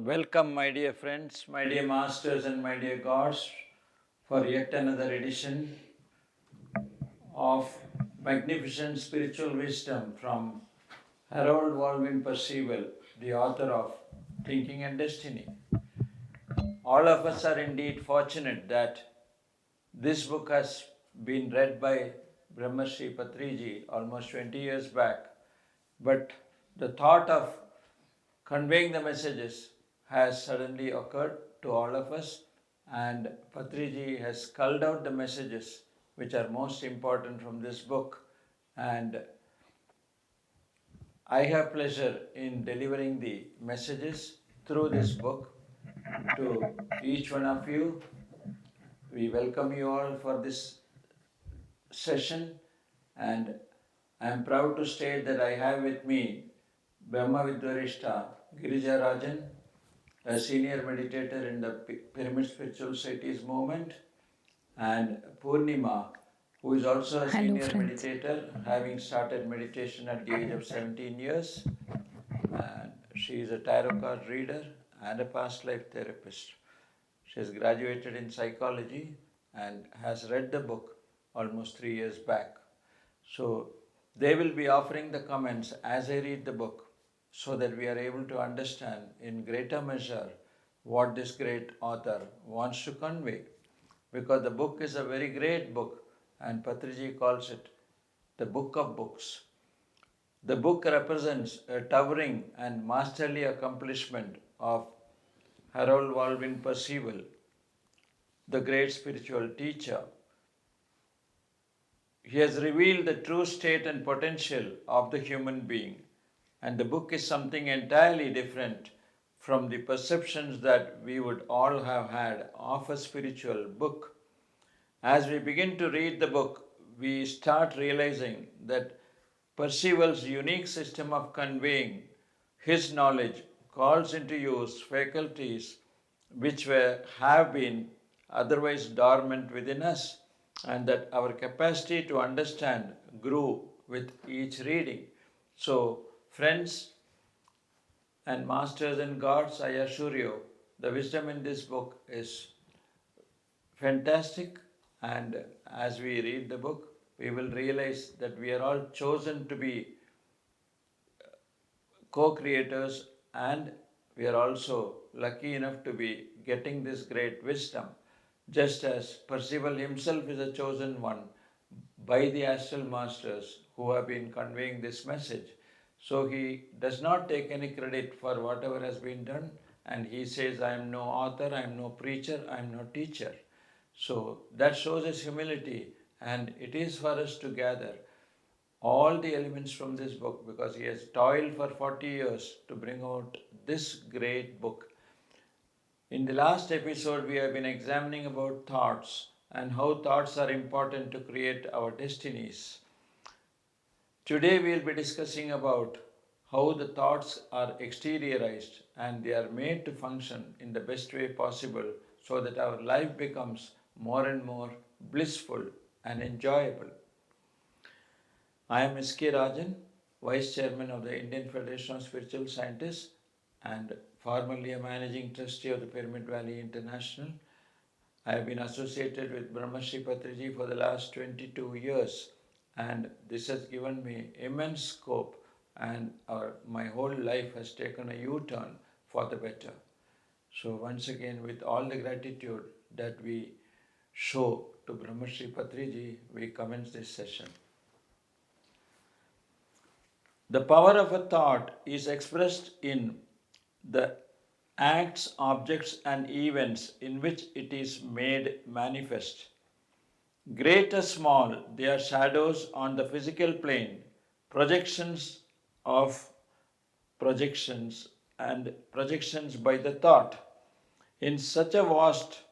Welcome, my dear friends, my dear masters, and my dear gods, for yet another edition of magnificent spiritual wisdom from Harold Percival, the author of Thinking and Destiny. All of us are indeed fortunate that this book has been read by Brahmarshi Patriji almost 20 years back, but the thought of conveying the messages has suddenly occurred to all of us, and Patriji has culled out the messages which are most important from this book, and I have pleasure in delivering the messages through this book to each one of you. We welcome you all for this session, and I am proud to state that I have with me Brahma Vidvarishta Girija Rajan, a senior meditator in the Pyramid Spiritual Societies movement, and Purnima, who is also a senior meditator, having started meditation at the age of 17 years. And she is a tarot card reader and a past life therapist. She has graduated in psychology and has read the book almost 3 years back. So they will be offering the comments as I read the book, so that we are able to understand in greater measure what this great author wants to convey. Because the book is a very great book, and Patriji calls it the book of books. The book represents a towering and masterly accomplishment of Harold Percival, the great spiritual teacher. He has revealed the true state and potential of the human being. And the book is something entirely different from the perceptions that we would all have had of a spiritual book. As we begin to read the book, we start realizing that Percival's unique system of conveying his knowledge calls into use faculties which have been otherwise dormant within us, and that our capacity to understand grew with each reading. So, friends and masters and gods, I assure you, the wisdom in this book is fantastic, and as we read the book, we will realize that we are all chosen to be co-creators, and we are also lucky enough to be getting this great wisdom, just as Percival himself is a chosen one by the astral masters who have been conveying this message. So he does not take any credit for whatever has been done, and he says, I am no author, I am no preacher, I am no teacher. So that shows his humility, and it is for us to gather all the elements from this book, because he has toiled for 40 years to bring out this great book. In the last episode, we have been examining about thoughts and how thoughts are important to create our destinies. Today we will be discussing about how the thoughts are exteriorized and they are made to function in the best way possible, so that our life becomes more and more blissful and enjoyable. I am S.K. Rajan, Vice Chairman of the Indian Federation of Spiritual Scientists and formerly a Managing Trustee of the Pyramid Valley International. I have been associated with Brahmarshi Patriji for the last 22 years, and this has given me immense scope, and my whole life has taken a U-turn for the better. So once again, with all the gratitude that we show to Brahmarshi Patriji, we commence this session. The power of a thought is expressed in the acts, objects, and events in which it is made manifest. Great or small, they are shadows on the physical plane, projections of projections, and projections by the thought. In such a vast,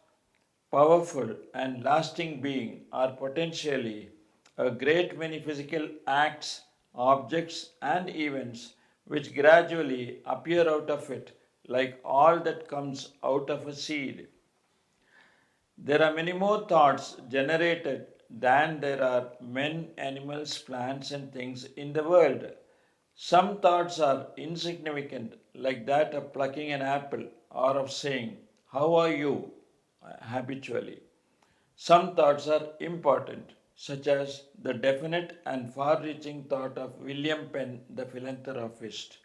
powerful, and lasting being are potentially a great many physical acts, objects, and events which gradually appear out of it, like all that comes out of a seed. There are many more thoughts generated than there are men, animals, plants, and things in the world. Some thoughts are insignificant, like that of plucking an apple, or of saying, "How are you?" habitually. Some thoughts are important, such as the definite and far reaching thought of William Penn, the philanthropist,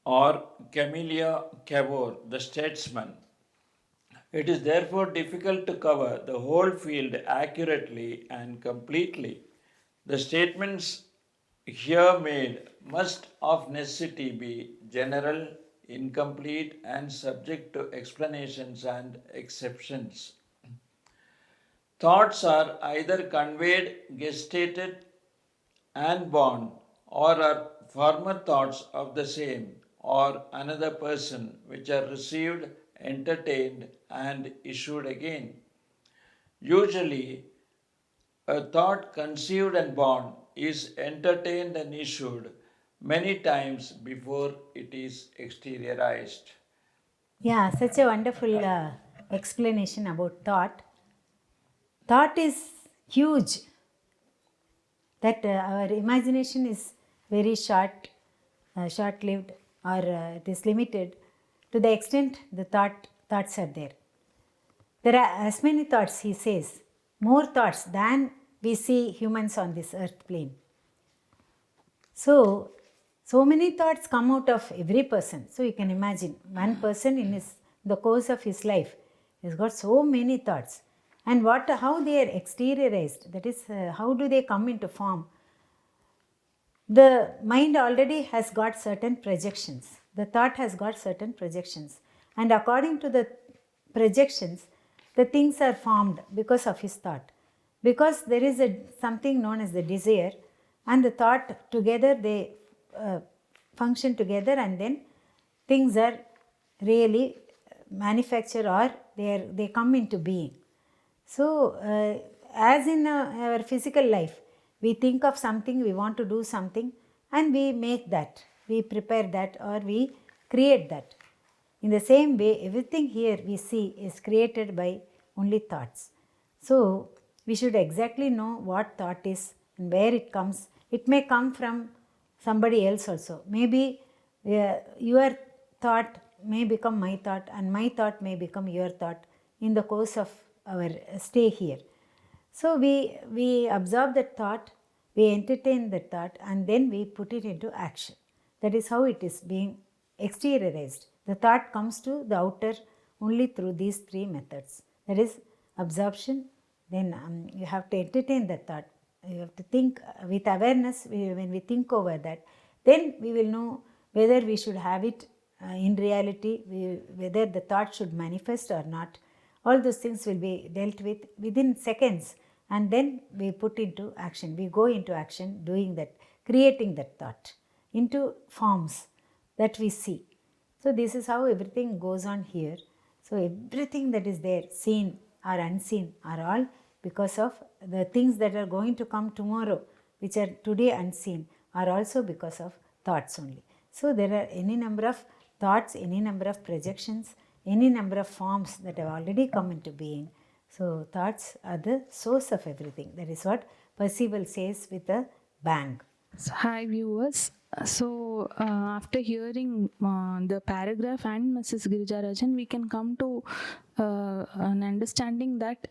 or Camelia Cavour, the statesman. It is therefore difficult to cover the whole field accurately and completely. The statements here made must of necessity be general, incomplete, and subject to explanations and exceptions. Thoughts are either conveyed, gestated, and born, or are former thoughts of the same or another person which are received, entertained, and issued again. Usually, a thought conceived and born is entertained and issued many times before it is exteriorized. Yeah, such a wonderful explanation about thought. Thought is huge, that our imagination is very short lived, or it is limited to the extent the thoughts are there. There are as many thoughts, he says, more thoughts than we see humans on this earth plane. So many thoughts come out of every person. So you can imagine one person in the course of his life has got so many thoughts. And how they are exteriorized, that is, how do they come into form? The mind already has got certain projections. The thought has got certain projections. And according to the projections, the things are formed because of his thought. Because there is something known as the desire, and the thought together, they function together, and then things are really manufactured, or they come into being. So, as in our physical life, we think of something, we want to do something, and we make that, we prepare that, or we create that. In the same way, everything here we see is created by only thoughts. So, we should exactly know what thought is and where it comes. It may come from somebody else also. Maybe your thought may become my thought, and my thought may become your thought in the course of our stay here. So we absorb that thought, we entertain that thought, and then we put it into action. That is how it is being exteriorized. The thought comes to the outer only through these three methods. That is absorption, then you have to entertain that thought. You have to think with awareness. When we think over that, then we will know whether we should have it in reality, whether the thought should manifest or not. All those things will be dealt with within seconds, and then we put into action. We go into action, doing that, creating that thought into forms that we see. So this is how everything goes on here. So everything that is there, seen or unseen, are all because of the things that are going to come tomorrow, which are today unseen, are also because of thoughts only. So there are any number of thoughts, any number of projections, any number of forms that have already come into being. So thoughts are the source of everything. That is what Percival says with a bang. So, hi viewers. After hearing the paragraph and Mrs. Girija Rajan, we can come to an understanding that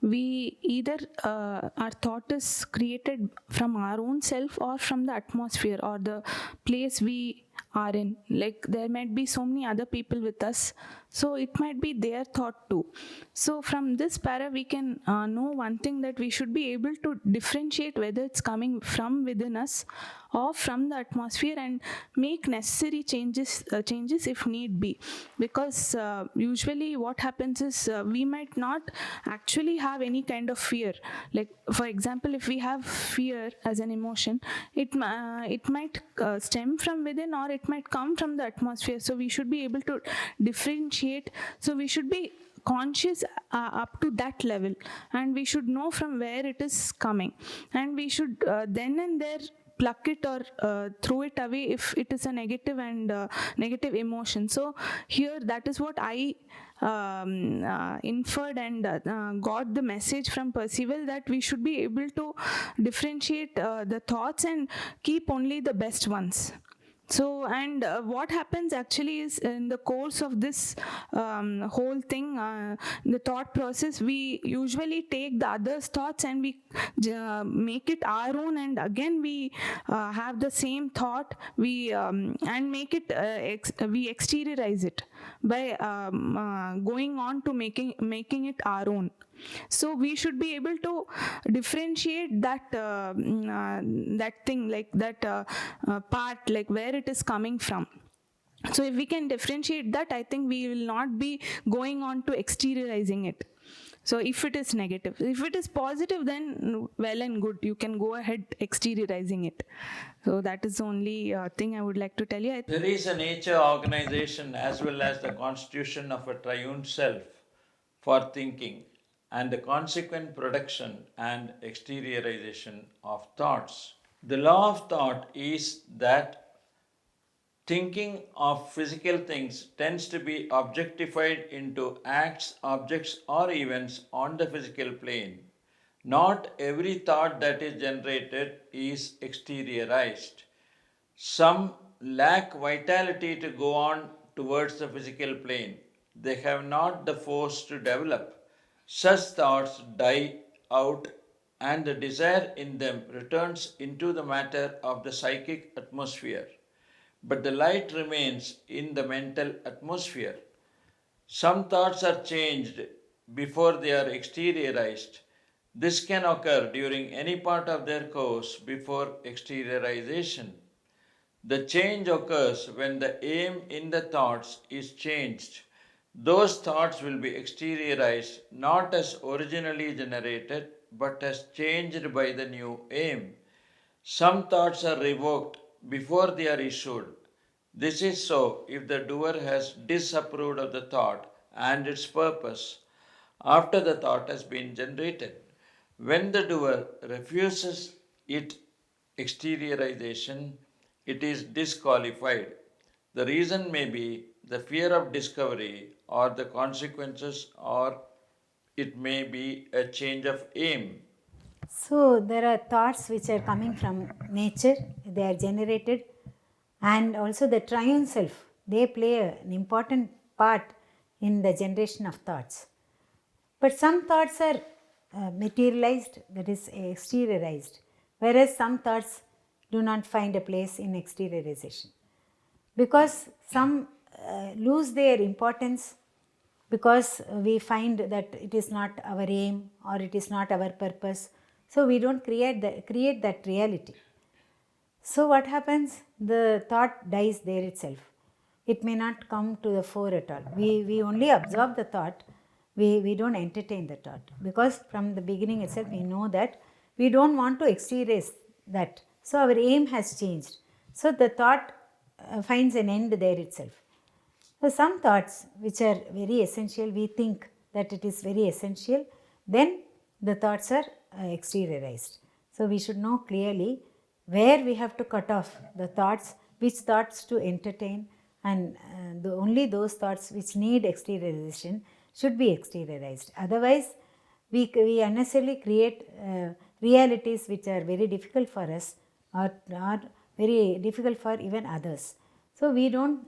we either our thought is created from our own self or from the atmosphere or the place we are in. Like there might be so many other people with us, so it might be their thought too. So from this para we can know one thing, that we should be able to differentiate whether it's coming from within us or from the atmosphere, and make necessary changes if need be. Because usually what happens is we might not actually have any kind of fear. Like for example, if we have fear as an emotion, it might stem from within, or it might come from the atmosphere. So we should be able to differentiate. So we should be conscious up to that level, and we should know from where it is coming, and we should then and there pluck it or throw it away if it is a negative and negative emotion. So here that is what I inferred and got the message from Percival, that we should be able to differentiate the thoughts and keep only the best ones. So, and what happens actually is in the course of this whole thing, the thought process, we usually take the other's thoughts and we make it our own, and again we have the same thought, we and make it we exteriorize it by going on to making it our own. So we should be able to differentiate that that thing, like that part, like where it is coming from. So if we can differentiate that, I think we will not be going on to exteriorizing it. So if it is negative, if it is positive, then well and good, you can go ahead exteriorizing it. So that is the only thing I would like to tell you. There is a nature organization as well as the constitution of a triune self for thinking and the consequent production and exteriorization of thoughts. The law of thought is that thinking of physical things tends to be objectified into acts, objects, or events on the physical plane. Not every thought that is generated is exteriorized. Some lack vitality to go on towards the physical plane. They have not the force to develop. Such thoughts die out, and the desire in them returns into the matter of the psychic atmosphere. But the light remains in the mental atmosphere. Some thoughts are changed before they are exteriorized. This can occur during any part of their course before exteriorization. The change occurs when the aim in the thoughts is changed. Those thoughts will be exteriorized not as originally generated but as changed by the new aim. Some thoughts are revoked before they are issued. This is so if the doer has disapproved of the thought and its purpose after the thought has been generated. When the doer refuses its exteriorization, it is disqualified. The reason may be the fear of discovery or the consequences, or it may be a change of aim. So there are thoughts which are coming from nature, they are generated, and also the triune self, they play an important part in the generation of thoughts. But some thoughts are materialized, that is exteriorized, whereas some thoughts do not find a place in exteriorization. Because some lose their importance because we find that it is not our aim or it is not our purpose. So we don't create that reality. So what happens? The thought dies there itself. It may not come to the fore at all. We only absorb the thought. We don't entertain the thought, because from the beginning itself we know that we don't want to exteriorize that. So our aim has changed. So the thought finds an end there itself. So some thoughts which are very essential, we think that it is very essential, then the thoughts are exteriorized. So we should know clearly where we have to cut off the thoughts, which thoughts to entertain, and only those thoughts which need exteriorization should be exteriorized. Otherwise, we unnecessarily create realities which are very difficult for us or very difficult for even others. So we don't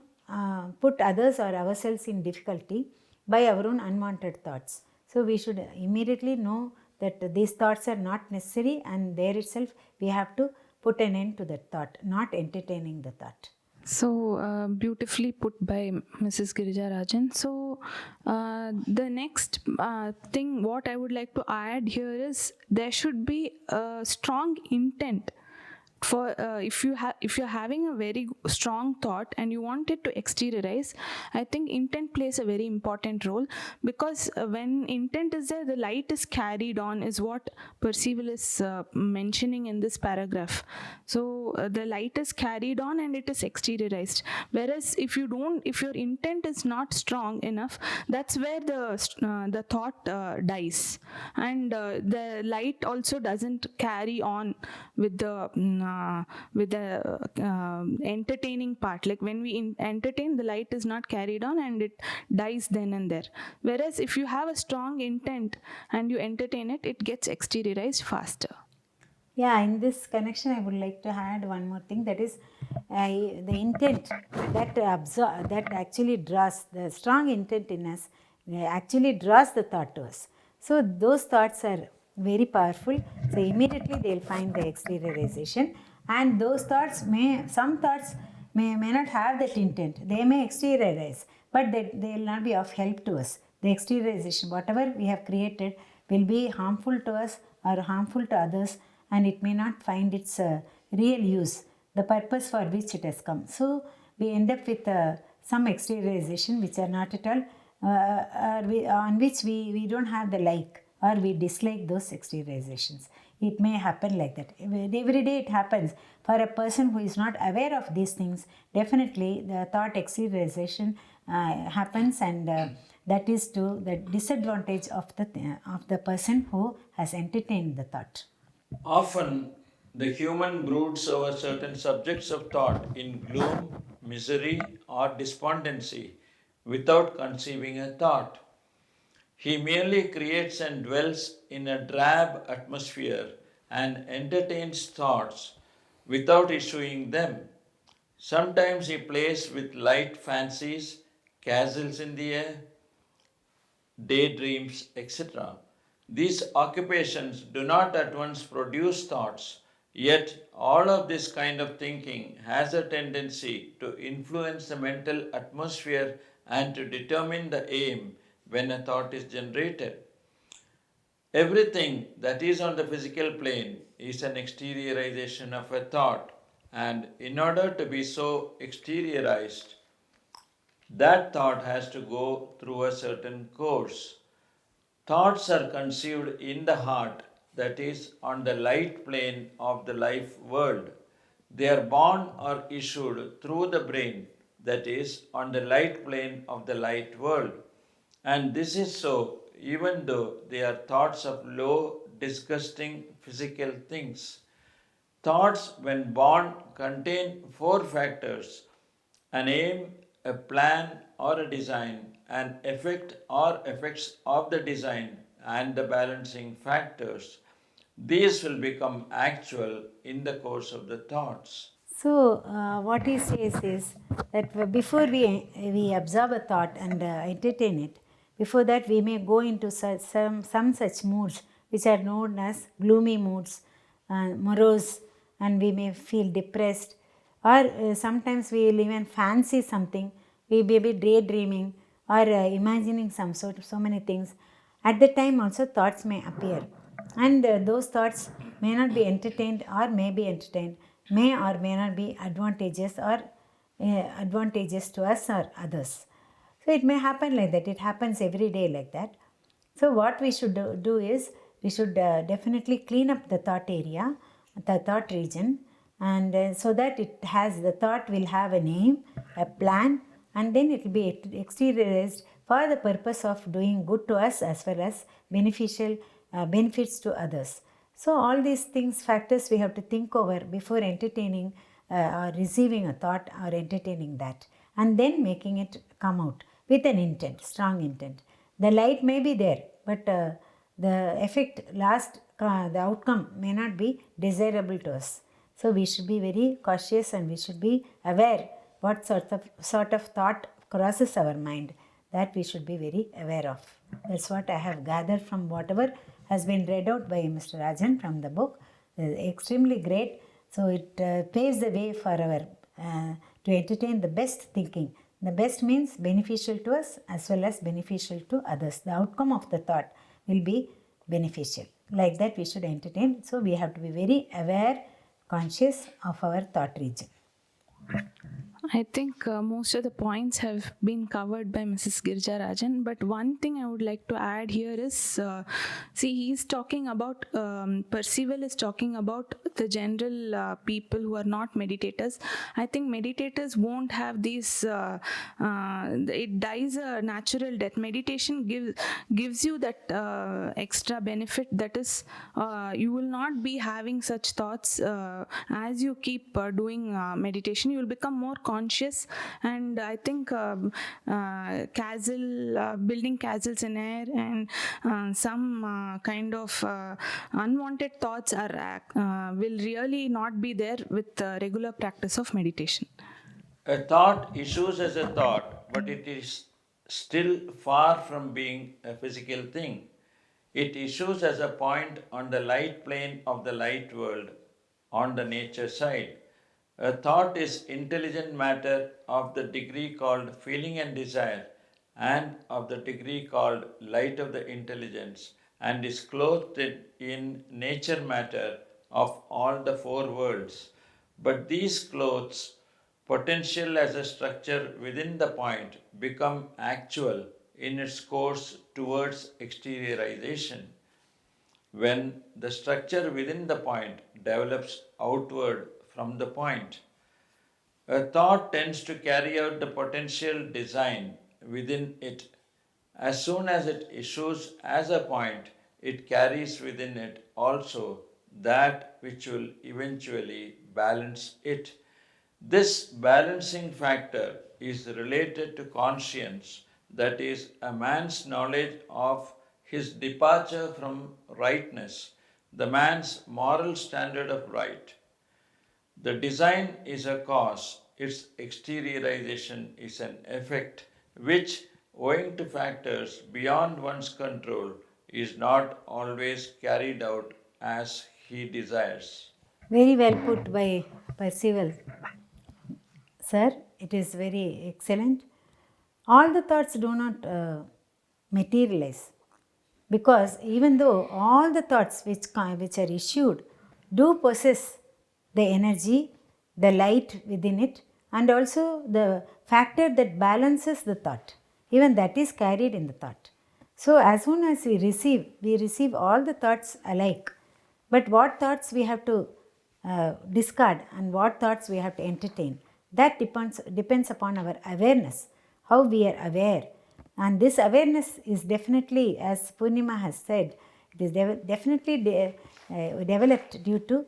put others or ourselves in difficulty by our own unwanted thoughts. So we should immediately know that these thoughts are not necessary, and there itself we have to put an end to that thought, not entertaining the thought. So beautifully put by Mrs. Girija Rajan. So the next thing what I would like to add here is there should be a strong intent. For if you're having a very strong thought and you want it to exteriorize, I think intent plays a very important role, because when intent is there, the light is carried on, is what Percival is mentioning in this paragraph. So the light is carried on and it is exteriorized. Whereas if your intent is not strong enough, that's where the thought dies, and the light also doesn't carry on with the entertaining part. Like when we entertain, the light is not carried on and it dies then and there. Whereas if you have a strong intent and you entertain it, it gets exteriorized faster. Yeah, in this connection, I would like to add one more thing, that is the intent that actually draws the strong intent in us, actually draws the thought to us. So those thoughts are very powerful. So immediately they'll find the exteriorization, and those thoughts some thoughts may not have that intent. They may exteriorize, but they will not be of help to us. The exteriorization, whatever we have created, will be harmful to us or harmful to others, and it may not find its real use, the purpose for which it has come. So we end up with some exteriorization which are not at all, on which we don't have the like, or we dislike those exteriorizations. It may happen like that. Every day it happens. For a person who is not aware of these things, definitely the thought exteriorization happens, and that is to the disadvantage of the person who has entertained the thought. Often, the human broods over certain subjects of thought in gloom, misery, or despondency without conceiving a thought. He merely creates and dwells in a drab atmosphere and entertains thoughts without issuing them. Sometimes he plays with light fancies, castles in the air, daydreams, etc. These occupations do not at once produce thoughts, yet, all of this kind of thinking has a tendency to influence the mental atmosphere and to determine the aim when a thought is generated. Everything that is on the physical plane is an exteriorization of a thought, and in order to be so exteriorized, that thought has to go through a certain course. Thoughts are conceived in the heart, that is, on the light plane of the life world. They are born or issued through the brain, that is, on the light plane of the light world. And this is so even though they are thoughts of low, disgusting physical things. Thoughts, when born, contain four factors: an aim, a plan or a design, an effect or effects of the design, and the balancing factors. These will become actual in the course of the thoughts. So, what he says is that before we absorb a thought and entertain it, before that we may go into some such moods which are known as gloomy moods, morose, and we may feel depressed, or sometimes we will even fancy something. We may be daydreaming or imagining so many things. At the time, also thoughts may appear, and those thoughts may not be entertained or may be entertained, may or may not be advantageous or advantageous to us or others. So it may happen like that. It happens every day like that. So what we should do is we should definitely clean up the thought area, the thought region, and so that the thought will have a name, a plan, and then it will be exteriorized for the purpose of doing good to us as well as beneficial benefits to others. So all these things, factors we have to think over before entertaining or receiving a thought or entertaining that, and then making it come out with an intent, strong intent. The light may be there, but the effect, the outcome may not be desirable to us. So we should be very cautious, and we should be aware what sort of thought crosses our mind, that we should be very aware of. That's what I have gathered from whatever has been read out by Mr. Rajan from the book. Extremely great. So it paves the way for our to entertain the best thinking. The best means beneficial to us as well as beneficial to others. The outcome of the thought will be beneficial. Like that we should entertain. So we have to be very aware, conscious of our thought region. I think most of the points have been covered by Mrs. Girja Rajan, but one thing I would like to add here is, he's talking about, Percival is talking about the general people who are not meditators. I think meditators won't have these, it dies a natural death. Meditation gives you that extra benefit, that is, you will not be having such thoughts as you keep doing meditation. You will become more conscious conscious, and I think building castles in air, and some kind of unwanted thoughts will really not be there with regular practice of meditation. A thought issues as a thought, but it is still far from being a physical thing. It issues as a point on the light plane of the light world, on the nature side. A thought is intelligent matter of the degree called feeling and desire, and of the degree called light of the intelligence, and is clothed in nature matter of all the four worlds. But these clothes, potential as a structure within the point, become actual in its course towards exteriorization. When the structure within the point develops outward from the point, a thought tends to carry out the potential design within it. As soon as it issues as a point, it carries within it also that which will eventually balance it. This balancing factor is related to conscience, that is, a man's knowledge of his departure from rightness, the man's moral standard of right. The design is a cause, its exteriorization is an effect, which, owing to factors beyond one's control, is not always carried out as he desires. Very well put by Percival. Sir, it is very excellent. All the thoughts do not materialize, because even though all the thoughts which are issued do possess the energy, the light within it, and also the factor that balances the thought, even that is carried in the thought. So as soon as we receive all the thoughts alike. But what thoughts we have to discard and what thoughts we have to entertain, that depends upon our awareness, how we are aware. And this awareness is definitely, as Purnima has said, it is definitely developed due to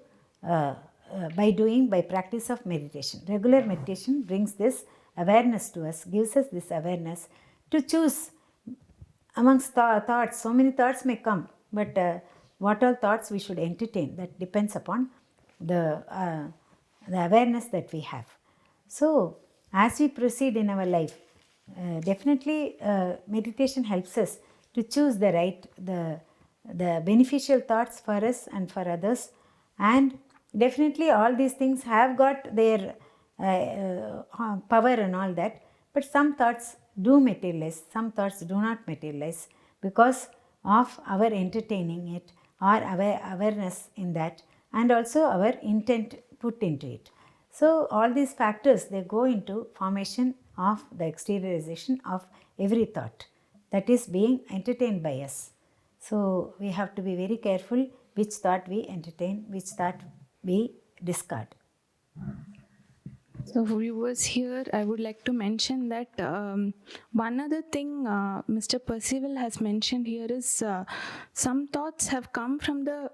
by practice of meditation. Regular meditation brings this awareness to us, gives us this awareness to choose amongst thoughts. So many thoughts may come, but what all thoughts we should entertain, that depends upon the awareness that we have. So as we proceed in our life, definitely meditation helps us to choose the right, the beneficial thoughts for us and for others. And definitely all these things have got their power and all that, but some thoughts do materialize, some thoughts do not materialize because of our entertaining it, or our awareness in that, and also our intent put into it. So all these factors, they go into formation of the exteriorization of every thought that is being entertained by us. So we have to be very careful which thought we entertain, which thought we discard. So viewers, here I would like to mention that one other thing Mr. Percival has mentioned here is some thoughts have come from the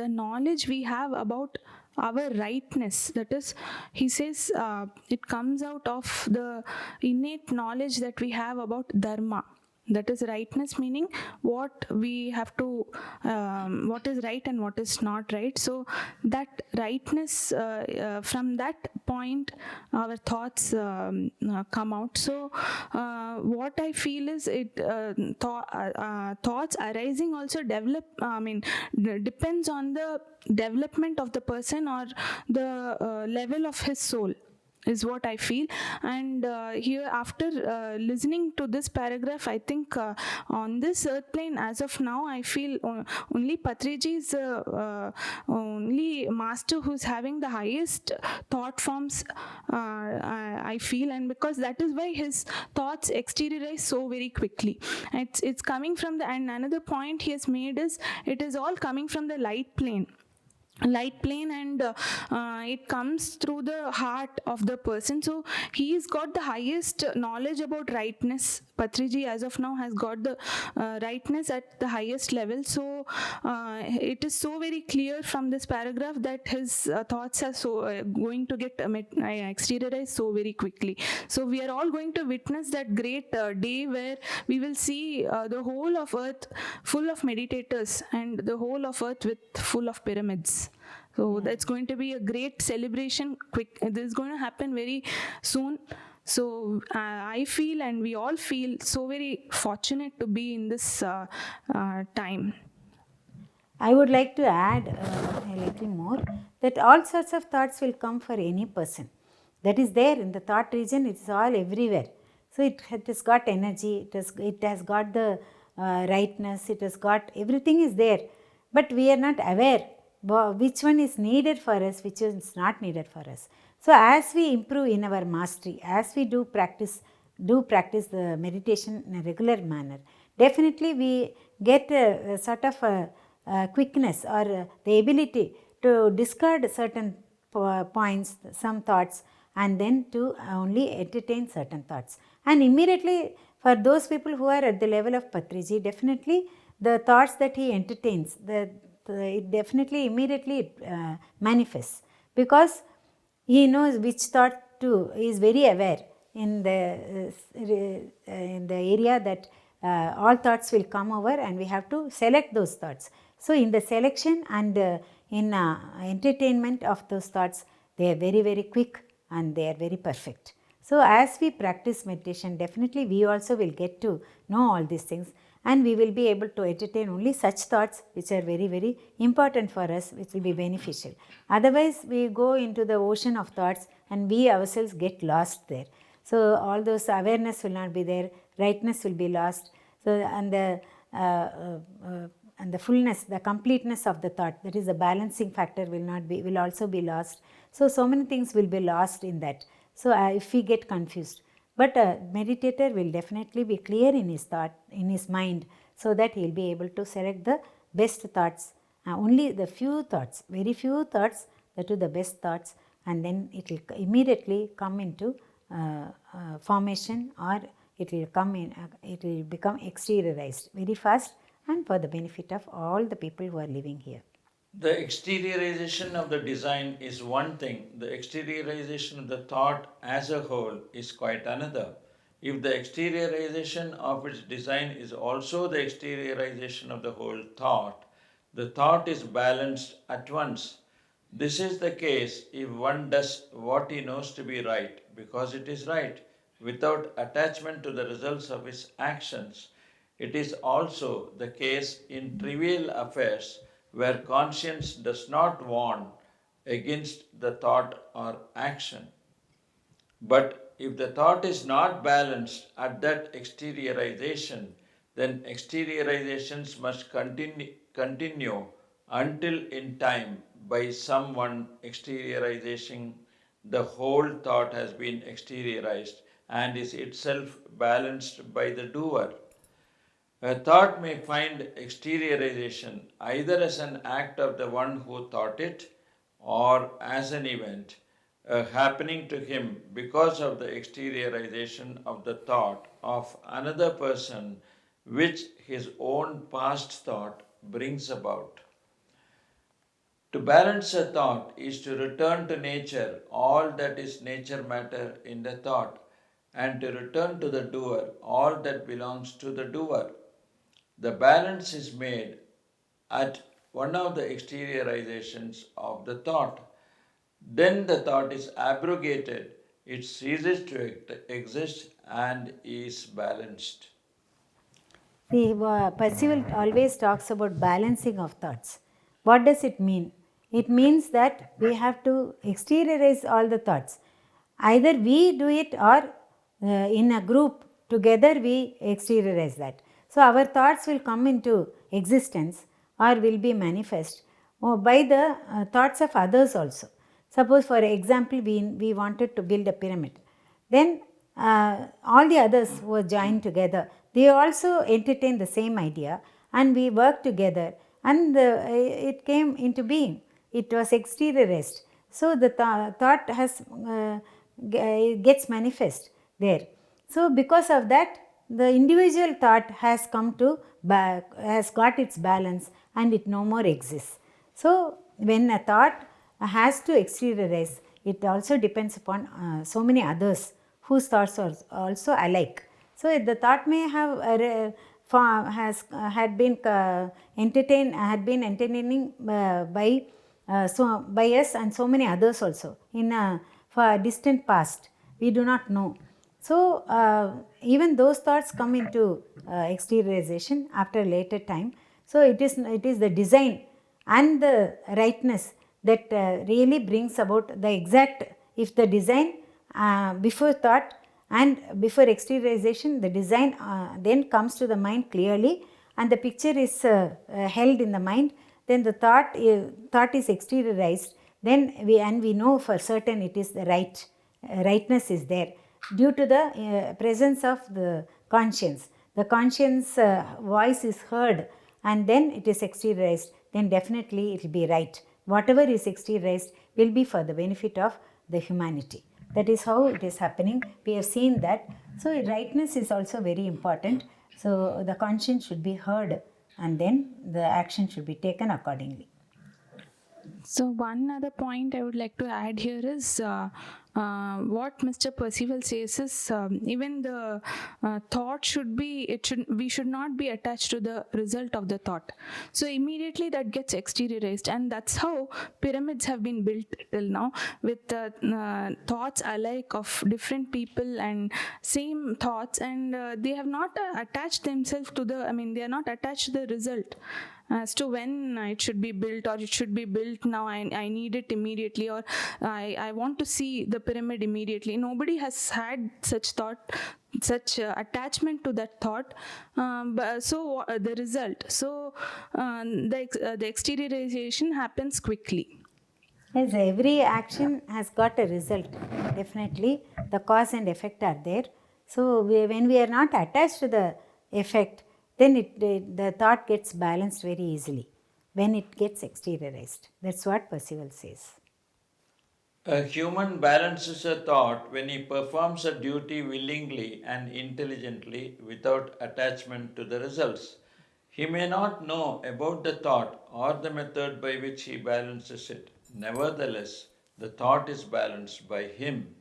knowledge we have about our rightness. That is, he says it comes out of the innate knowledge that we have about dharma. That is rightness, meaning what we have to, what is right and what is not right. So that rightness, from that point, our thoughts come out. So what I feel is thoughts arising also depends on the development of the person or the level of his soul, is what I feel. And here, after listening to this paragraph, I think on this earth plane as of now, I feel only Patriji is only master who's having the highest thought forms, I feel, and because that is why his thoughts exteriorize so very quickly. It's coming from and another point he has made is, it is all coming from the light plane. light plane, and it comes through the heart of the person. So he's got the highest knowledge about rightness. Patriji as of now has got the rightness at the highest level. So it is so very clear from this paragraph that his thoughts are so going to get exteriorized so very quickly. So we are all going to witness that great day where we will see the whole of earth full of meditators and the whole of earth with full of pyramids. So that's going to be a great celebration. This is going to happen very soon. So I feel, and we all feel, so very fortunate to be in this time. I would like to add a little more, that all sorts of thoughts will come for any person. That is there in the thought region, it is all everywhere. So it has got energy, it has got the rightness, it has got, everything is there. But we are not aware which one is needed for us, which is not needed for us. So as we improve in our mastery, as we do practice the meditation in a regular manner, definitely we get a sort of a quickness or the ability to discard certain points, some thoughts, and then to only entertain certain thoughts. And immediately, for those people who are at the level of Patriji, definitely the thoughts that he entertains, it definitely immediately manifests, because he knows which thought to, he is very aware in the area that all thoughts will come over and we have to select those thoughts. So in the selection and in entertainment of those thoughts, they are very, very quick and they are very perfect. So as we practice meditation, definitely we also will get to know all these things, and we will be able to entertain only such thoughts which are very, very important for us, which will be beneficial. Otherwise, we go into the ocean of thoughts and we ourselves get lost there. So all those awareness will not be there, rightness will be lost. So and the fullness, the completeness of the thought, that is the balancing factor, will also be lost. So many things will be lost in that. So if we get confused. But a meditator will definitely be clear in his thought, in his mind, so that he will be able to select the best thoughts, only the few thoughts, very few thoughts, that are the best thoughts, and then it will immediately come into formation, or it will become exteriorized very fast, and for the benefit of all the people who are living here. The exteriorization of the design is one thing, the exteriorization of the thought as a whole is quite another. If the exteriorization of its design is also the exteriorization of the whole thought, the thought is balanced at once. This is the case if one does what he knows to be right, because it is right, without attachment to the results of his actions. It is also the case in trivial affairs where conscience does not warn against the thought or action. But if the thought is not balanced at that exteriorization, then exteriorizations must continue until in time by someone exteriorizing the whole thought has been exteriorized and is itself balanced by the doer. A thought may find exteriorization either as an act of the one who thought it or as an event happening to him because of the exteriorization of the thought of another person which his own past thought brings about. To balance a thought is to return to nature all that is nature matter in the thought, and to return to the doer all that belongs to the doer. The balance is made at one of the exteriorizations of the thought. Then the thought is abrogated, it ceases to exist and is balanced. See, Percival always talks about balancing of thoughts. What does it mean? It means that we have to exteriorize all the thoughts. Either we do it, or in a group together we exteriorize that. So our thoughts will come into existence or will be manifest by the thoughts of others also. Suppose for example we wanted to build a pyramid. Then all the others were joined together. They also entertained the same idea and we worked together, and it came into being. it was exteriorized. So the thought has gets manifest there. So because of that, the individual thought has come to has got its balance and it no more exists. So when a thought has to exteriorize, it also depends upon so many others whose thoughts are also alike. So the thought may have had been entertaining by us and so many others also in a for distant past. We do not know. So even those thoughts come into exteriorization after a later time. So it is the design and the rightness that really brings about the exact, if the design before thought and before exteriorization, the design then comes to the mind clearly and the picture is held in the mind, then the thought is exteriorized, then we know for certain it is the rightness is there due to the presence of the conscience. The conscience voice is heard and then it is exteriorized, then definitely it will be right. Whatever is exteriorized will be for the benefit of the humanity. That is how it is happening. We have seen that. So rightness is also very important. So the conscience should be heard and then the action should be taken accordingly. So one other point I would like to add here is what Mr. Percival says is even the thought we should not be attached to the result of the thought. So immediately that gets exteriorized, and that's how pyramids have been built till now, with thoughts alike of different people and same thoughts, and they have not attached themselves to they are not attached to the result as to when it should be built, or it should be built now, I need it immediately, or I want to see the pyramid immediately. Nobody has had such thought, such attachment to that thought. The result, the exteriorization happens quickly. Yes, every action has got a result. Definitely, the cause and effect are there. So when we are not attached to the effect, then the thought gets balanced very easily when it gets exteriorized. That's what Percival says. A human balances a thought when he performs a duty willingly and intelligently without attachment to the results. He may not know about the thought or the method by which he balances it. Nevertheless, the thought is balanced by him.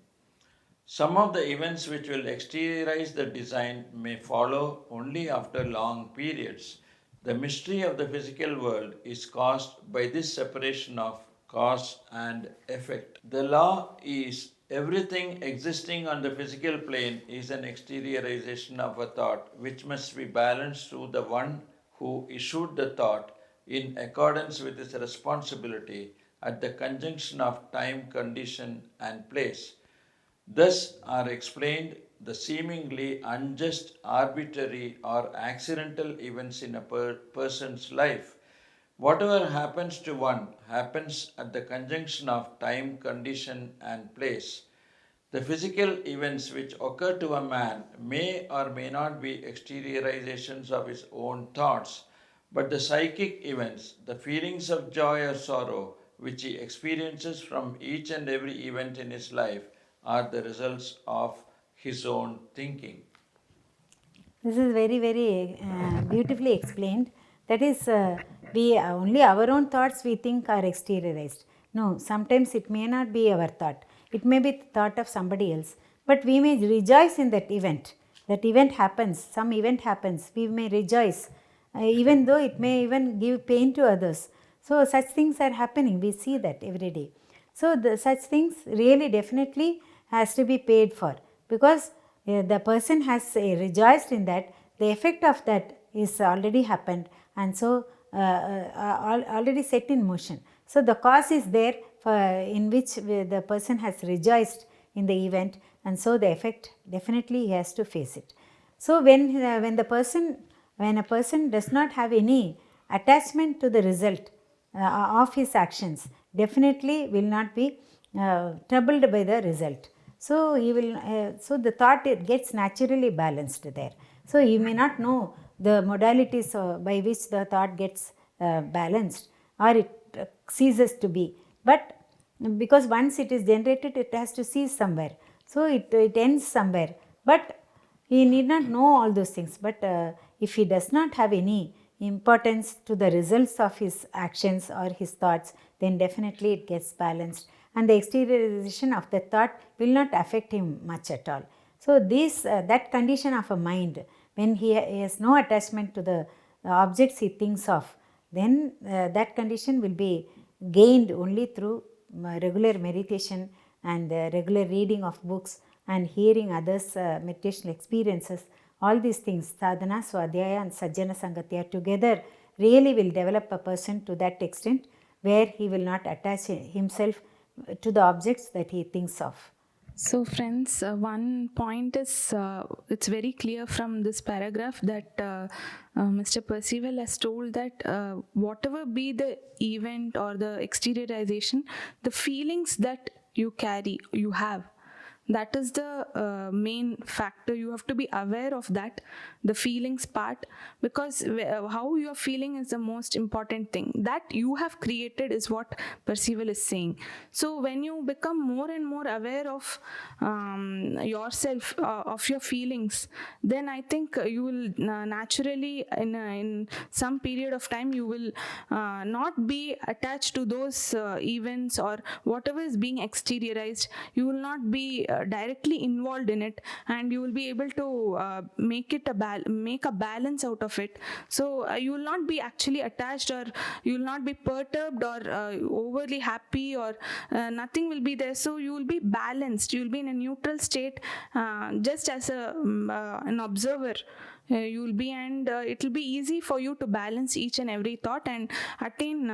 Some of the events which will exteriorize the design may follow only after long periods. The mystery of the physical world is caused by this separation of cause and effect. The law is everything existing on the physical plane is an exteriorization of a thought which must be balanced through the one who issued the thought in accordance with his responsibility at the conjunction of time, condition, and place. Thus are explained the seemingly unjust, arbitrary, or accidental events in a person's life. Whatever happens to one happens at the conjunction of time, condition, and place. The physical events which occur to a man may or may not be exteriorizations of his own thoughts, but the psychic events, the feelings of joy or sorrow which he experiences from each and every event in his life, are the results of his own thinking. This is very, very beautifully explained. That is, we only our own thoughts we think are exteriorized. No, sometimes it may not be our thought. It may be the thought of somebody else. But we may rejoice in that event. That event happens, some event happens. We may rejoice, even though it may even give pain to others. So such things are happening. We see that every day. So such things really definitely has to be paid for, because the person has rejoiced in that, the effect of that is already happened, and so already set in motion. So the cause is there in which the person has rejoiced in the event, and so the effect definitely he has to face it. So when a person does not have any attachment to the result of his actions, definitely will not be troubled by the result. So he will. So the thought it gets naturally balanced there. So you may not know the modalities by which the thought gets balanced, or ceases to be. But because once it is generated, it has to cease somewhere. So it ends somewhere. But he need not know all those things. But if he does not have any importance to the results of his actions or his thoughts, then definitely it gets balanced. And the exteriorization of the thought will not affect him much at all. So this that condition of a mind, when he has no attachment to the objects he thinks of, then that condition will be gained only through regular meditation and regular reading of books and hearing others' meditation experiences. All these things, sadhana, swadhyaya and sajjana sangatya together really will develop a person to that extent where he will not attach himself to the objects that he thinks of. So, friends, one point is it's very clear from this paragraph that Mr. Percival has told that whatever be the event or the exteriorization, the feelings that you carry, you have, that is the main factor. You have to be aware of that, the feelings part, because how you are feeling is the most important thing. That you have created is what Percival is saying. So when you become more and more aware of yourself, of your feelings, then I think you will naturally in some period of time you will not be attached to those events or whatever is being exteriorized. You will not be directly involved in it, and you will be able to make a balance out of it. So you will not be actually attached, or you will not be perturbed or overly happy, or nothing will be there. So you will be balanced, you will be in a neutral state, just as an observer. You will be, and it will be easy for you to balance each and every thought and attain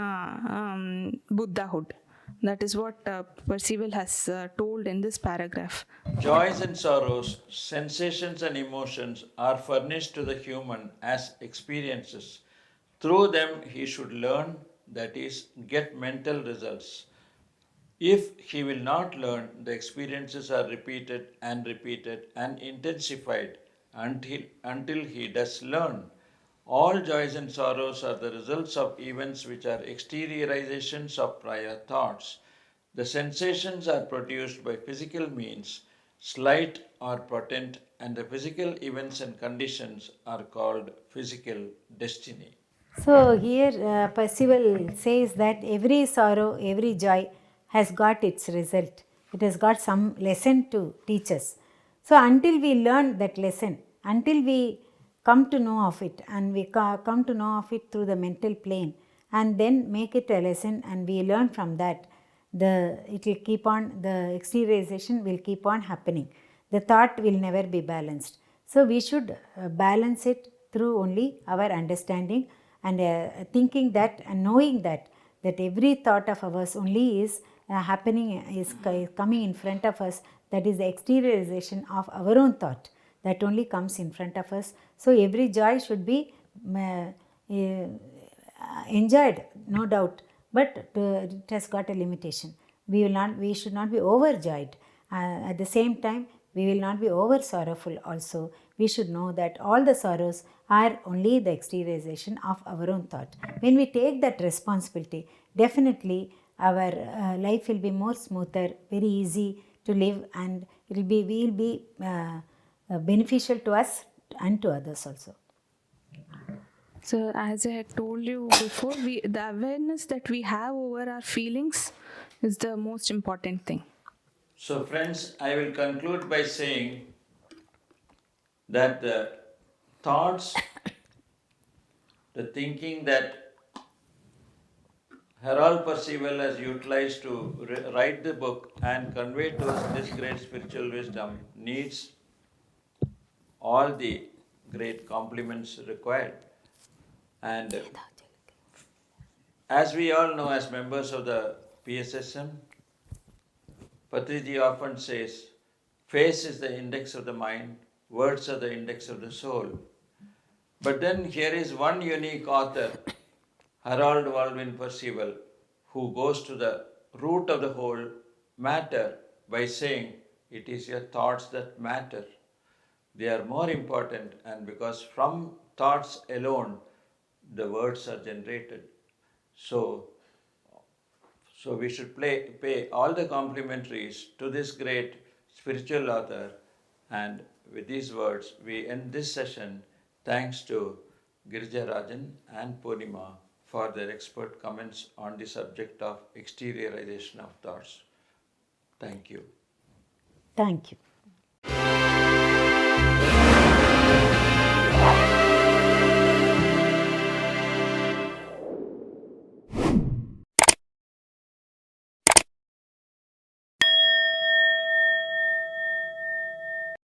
Buddhahood. That is what Percival has told in this paragraph. Joys and sorrows, sensations and emotions are furnished to the human as experiences. Through them, he should learn, that is, get mental results. If he will not learn, the experiences are repeated and intensified until he does learn. All joys and sorrows are the results of events which are exteriorizations of prior thoughts. The sensations are produced by physical means, slight or potent, and the physical events and conditions are called physical destiny. So here Percival says that every sorrow, every joy has got its result. It has got some lesson to teach us. So until we learn that lesson, until we come to know of it, and we come to know of it through the mental plane, and then make it a lesson, and we learn from that, it will keep on, the exteriorization will keep on happening. The thought will never be balanced. So we should balance it through only our understanding and thinking that and knowing that every thought of ours only is happening, is coming in front of us. That is the exteriorization of our own thought that only comes in front of us. So every joy should be enjoyed, no doubt, but it has got a limitation. We should not be overjoyed. At the same time, we will not be over sorrowful also. We should know that all the sorrows are only the exteriorization of our own thought. When we take that responsibility, definitely our life will be more smoother, very easy to live, and we will be beneficial to us and to others also. So, as I had told you before, the awareness that we have over our feelings is the most important thing. So, friends, I will conclude by saying that the thoughts, the thinking that Harold Percival has utilized to write the book and convey to us this great spiritual wisdom needs all the great compliments required. And as we all know, as members of the PSSM, Patriji often says, face is the index of the mind, words are the index of the soul. But then here is one unique author, Harold Percival, who goes to the root of the whole matter by saying, it is your thoughts that matter. They are more important, and because from thoughts alone, the words are generated. So, So we should pay all the complimentaries to this great spiritual author. And with these words, we end this session. Thanks to Girija Rajan and Purnima for their expert comments on the subject of exteriorization of thoughts. Thank you. Thank you.